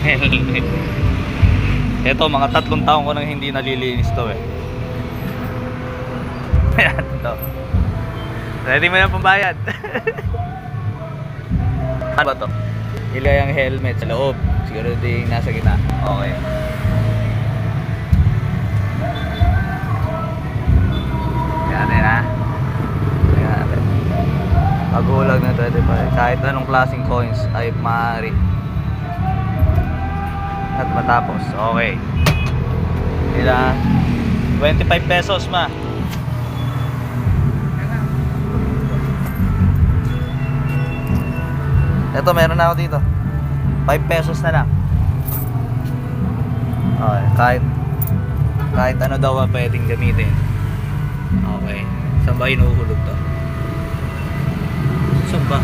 Helmet. Ito, mga 3 taon ko nang hindi nalilinis to eh. Ayan, ito. Ready mo yung pambayad. Ano ba to? Ilagay ang helmet sa loob. Siguro din nasa gitna. Okay. Yan din ha. Tingnan natin. Magulag na 25. Kahit anong klaseng coins ay maaari. At matapos. Okay. Kailangan 25 pesos ma. Ito meron na ako dito. 5 pesos na lang. Okay, kahit ano daw pwedeng gamitin. Okay. Saan ba hinuhulog to? Saan ba?